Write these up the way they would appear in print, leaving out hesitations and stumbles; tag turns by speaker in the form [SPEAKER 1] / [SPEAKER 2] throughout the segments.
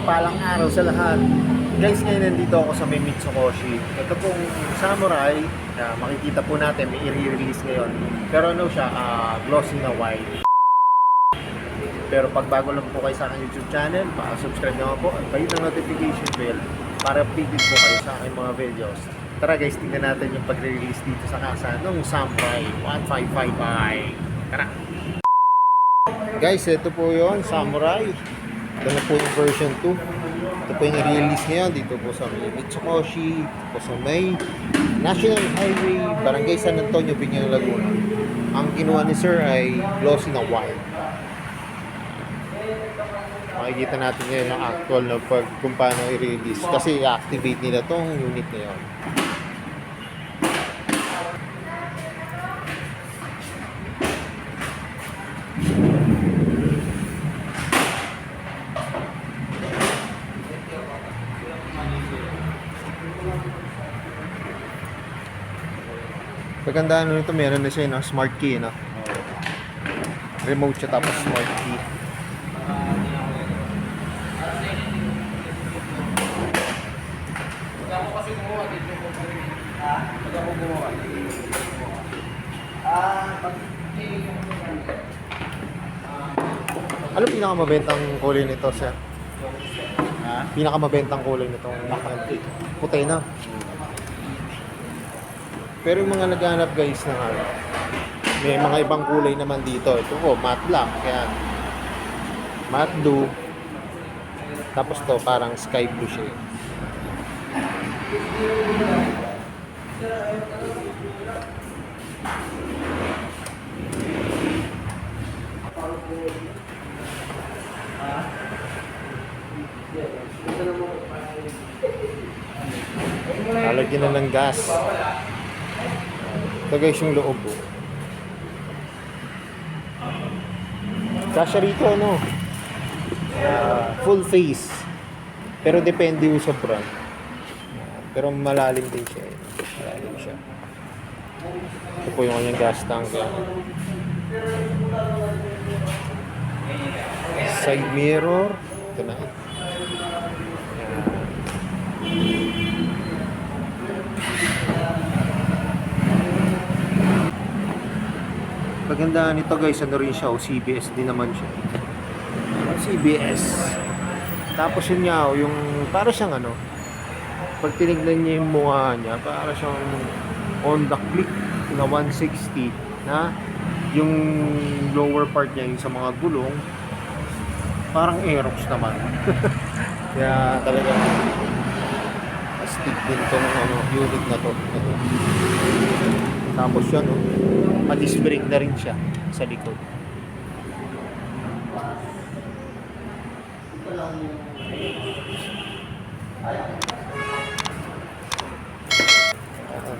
[SPEAKER 1] mapagpalang araw sa lahat. Guys, ngayon nandito ako sa may Mitsukoshi. Ito pong samurai na makikita po natin, may i-release ngayon. Pero ano siya, glossy na white. Pero pag bago lang po kayo sa aking YouTube channel, subscribe naman po at kayo ng notification bell para updated po kayo sa aking mga videos. Tara guys, tingnan natin yung pag-release dito sa kasa ng Samurai 1555. Tara! Guys, ito po yon Samurai. Ito na po yung version 2. Ito po yung i-release ngayon dito po sa Mitsukoshi, dito po sa may National Highway, Barangay San Antonio, Biñang, Laguna. Ang kinuha ni Sir ay glossy na white. Makikita natin ngayon ang actual na kung paano i-release kasi i-activate nila tong unit ngayon. Pagandaan nito, meron na siya, no? Smart key, no? Remote siya tapos smart key. Ano pinakamabentang kulay nito, sir? Pinakamabentang kulay nito, puti na. Pero yung mga naghahanap guys ng may mga ibang kulay naman dito. Ito po, matte black, kaya matte blue. Tapos to parang sky blue siya. Lalagyan na ng gas. Ito guys yung loob. Kasya rito ano, full face. Pero depende yung sa brand. Pero malalim din siya. Malalim siya. Ito po yung kanyang gas tank. Side mirror. Ito na. Pagandaan nito guys, ano rin siya, CBS din naman siya. CBS. Tapos yun nga, yung para siyang ano, pag tinignan niya yung mukha niya, para siyang on the click na 160 na yung lower part niya, yung sa mga gulong, parang Aerox naman. Kaya talagang astig din itong unit na to. Tapos yan, ma-disc brake na rin siya sa likod.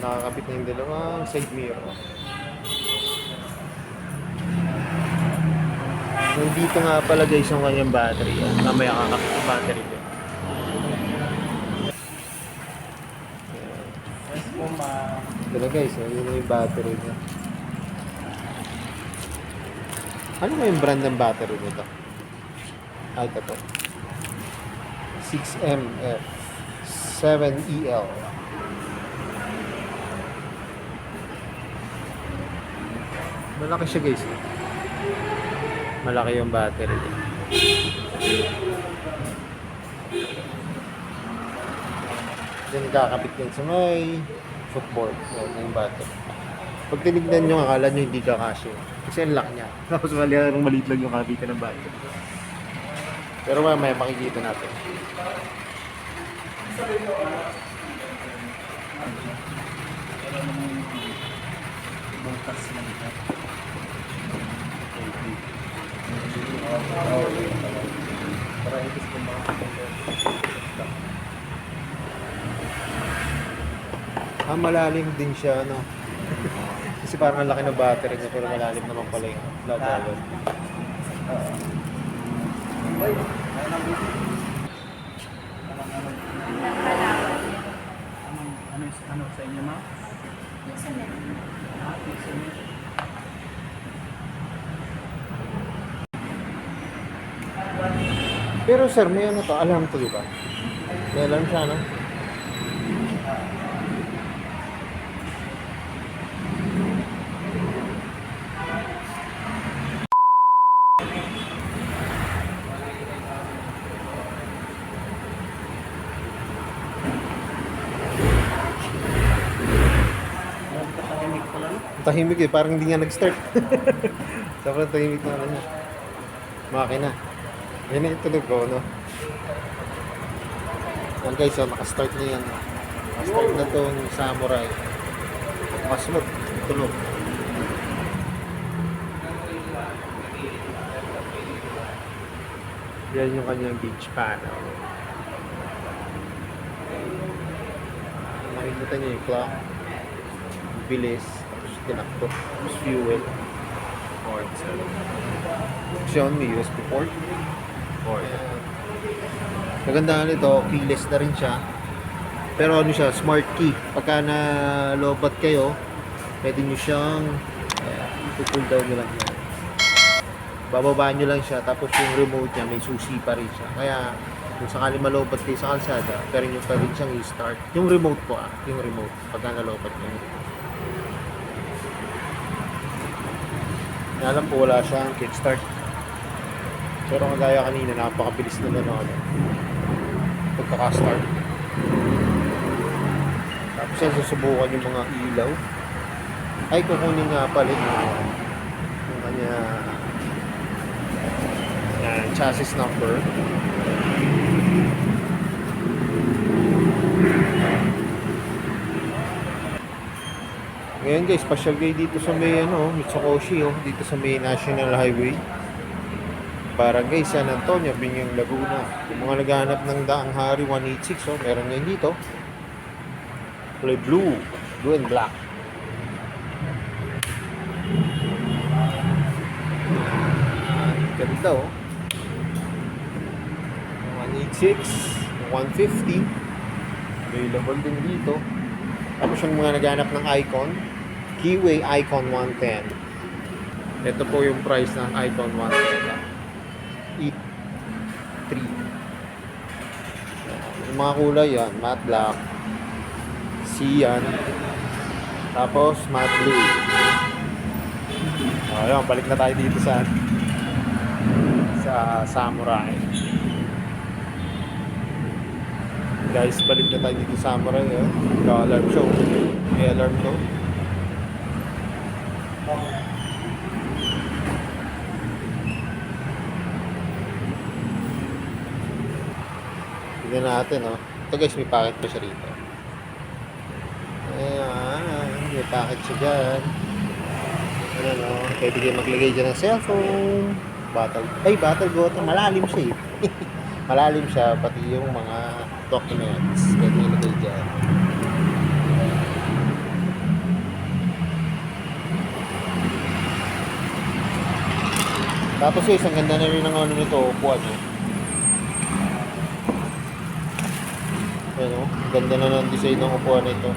[SPEAKER 1] Nakakabit na yung dalawang side mirror. Nandito nga pala guys yung kanyang battery. Mamaya kakapit yung battery ko. Ito na guys, yun na yung battery niya. Ano nga yung brand ng battery nito? Ito po. 6MF 7EL. Malaki siya guys. Malaki yung battery niya. Then kakapit din sa may footboard. Yan yung battery. Pag tinignan nyo, akala nyo hindi kakasya. Kasi ang lock niya. Tapos maliit lang yung kabitan ng battery. Pero mamaya makikita natin. Malalim din siya, no? Kasi parang ang laki ng battery niya, pero malalim naman pala yung lagawan.
[SPEAKER 2] Ano sa inyo, ma?
[SPEAKER 3] Yung sa net.
[SPEAKER 2] Yung sa net.
[SPEAKER 1] Pero sir, may ano to, alarm to, di ba? May alarm siya, no?
[SPEAKER 2] Tahimik pala, no?
[SPEAKER 1] Tahimik eh, parang hindi nga nag-start. Sobrang tahimik na ano niya. Makina. Yan na yung tunog ko, no? Yan guys, so nakastart na yan. Nakastart na tong Samurai. Masmot, tunog. Yan yung kanyang gauge panel. Makikita niyo yung clock. Bilis. Tapos tinakto. Tapos fuel. Port. Xiaomi USB port. Port. Kagandahan nito, keyless na rin siya. Pero ano siya, smart key. Pagka na-lobat kayo, pwede nyo siyang pull down nyo lang yan. Bababaan nyo lang siya, tapos yung remote niya, may susi pa rin siya. Kaya, kung sakali malobat kayo sa kalsada, pero nyo pa rin siyang i-start. Yung remote po yung remote, pagka nalobat nyo. Alam po, wala siyang kickstart. Pero kagaya kanina, napakabilis na ano, pagkaka-start. Tapos yan, susubukan yung mga ilaw. Ay, kukunin nga pala yung kanya chassis number. Ngayon guys, pasyal kayo dito sa may Mitsukoshi, dito sa may National Highway. Para guys, San Antonio, Binyang, Laguna. Yung mga naghahanap ng Daang Hari 186, meron ngayon dito. Kulay blue and black. Ganda 186, 150. Available din dito. Tapos yung mga naghanap ng Icon, Keyway Icon 110. Ito po yung price ng Icon 110. E3. Yung mga kulay yan, matte black, cyan, tapos matte blue. Ayun, balik na tayo dito sa Samurai. Guys, balik na tayo dito sa Samurai. Alarm show. May alarm to. Tignan natin, ito guys, may packet pa siya rito. Ayan, may packet siya dyan. Ano, pwede kayo maglagay dyan ng cellphone. Bottle water. Malalim siya eh. Malalim siya, pati yung mga documents. Pwede ilagay dyan. Tapos ang ganda na rin ng ano nito, upuan eh. Ayan ang ganda na ng design ng upuan nito.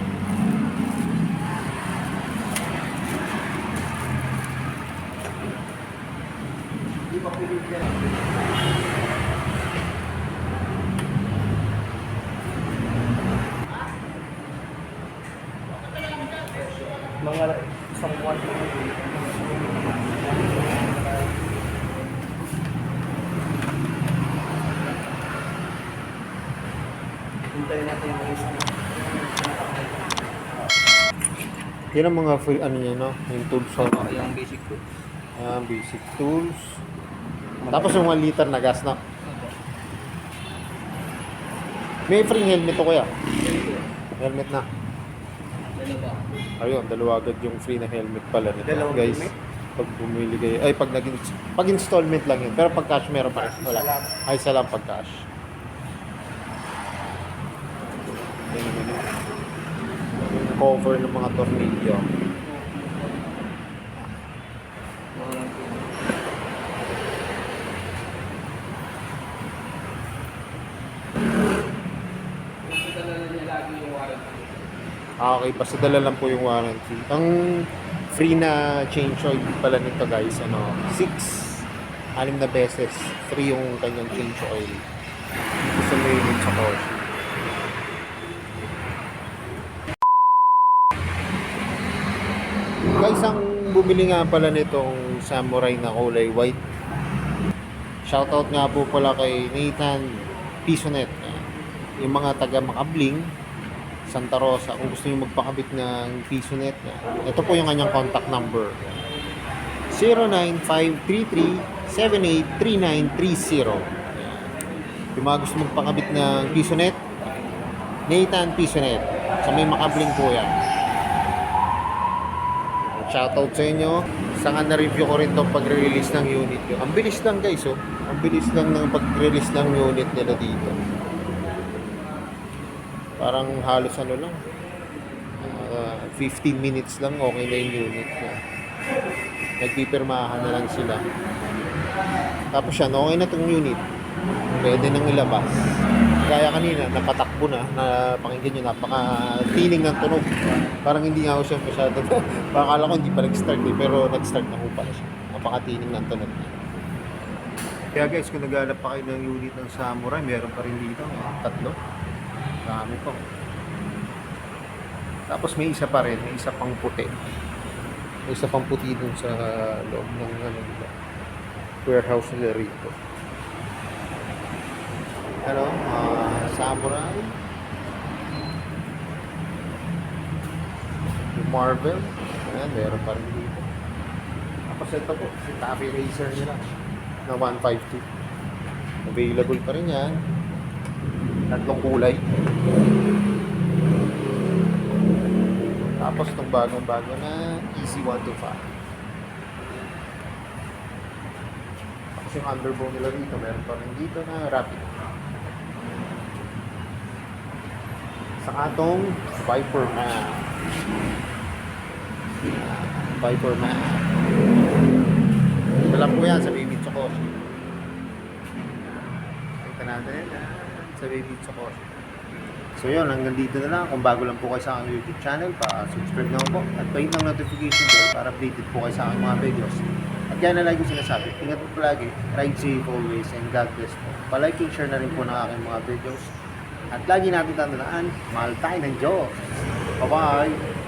[SPEAKER 2] Mga isang buwan. Hintayin natin yung isang.
[SPEAKER 1] Yan ang mga free, yung tools.
[SPEAKER 2] Yung basic ko.
[SPEAKER 1] Basic tools. Tapos yung 1 liter na gas na. May free helmet to kuya. Helmet na.
[SPEAKER 2] Dalawa.
[SPEAKER 1] Ayun, dalawa agad yung free na helmet pala nito.
[SPEAKER 2] Dalawang
[SPEAKER 1] Guys,
[SPEAKER 2] helmet?
[SPEAKER 1] pag bumili kayo, pag installment lang yun. Pero pag cash meron pa rin. Wala. Ay, isa lang pag cash. Yan naman yung cover ng mga tornilyo. Okay, basta dala lang po yung warranty. Ang free na change oil pala nito guys, 6 6 na beses free yung kanyang change oil dito sa may Mitsukoshi. Guys, ang bumili nga pala nitong Samurai na kulay white, shoutout nga po pala kay Nathan Pisonet, yung mga taga Makabling, Santa Rosa. Kung gusto nyo magpakabit ng Pisonet, ito po yung kanyang contact number, 09533-783930. Yung mga gusto magpakabit ng Pisonet, Nathan Pisonet, sa may Makabling po yan. Shoutout sa inyo. Saka na-review ko rin itong pag-release ng unit nyo. Ang bilis lang guys, oh. Ang bilis lang ng pag-release ng unit nila dito. Parang halos ano lang, 15 minutes lang okay na yung unit na. Nagpipirmahan na lang sila. Tapos yan, okay na itong unit. Pwede nang ilabas. Kaya kanina, napatakbo na pakinggan nyo, napaka-tining ng tunog. Parang hindi nga ako siya masyado. Akala ko hindi pa nag-start eh, pero nag-start na ho pala siya. Napaka-tining ng tunog. Kaya guys, kung naghanap pa kayo ng unit ng Samurai, meron pa rin dito. 3. Dami po. Tapos may isa pa rin, may isa pang puti. May isa pang puti dun sa loob ng warehouse nila rito. Hello, Samurai, yung Marvel, ayan, meron pa rin dito. Tapos ito po, si Taffy Racer nila na 152. Available pa rin yan. 3 kulay. Tapos itong bagong-bago na Easy 125. Tapos yung underbow nila dito, meron pa rin dito na Rapid. Saka itong Viper Man. Viper Man. Wala po yan sa Baby Mitsukoshi. Ito natin yan sa Baby Mitsukoshi. So yun, hanggang dito na lang. Kung bago lang po kayo sa aking YouTube channel, pa-subscribe naman po at pahit ng notification bell para updated po kayo sa aking mga videos. At yan na lagi ko sinasabi, ingat po palagi, ride safe always, and God bless po. Pa-like and share na rin po ng aking mga videos. At lagi natin tandaan, mahal tayo ng Diyos. Bye-bye!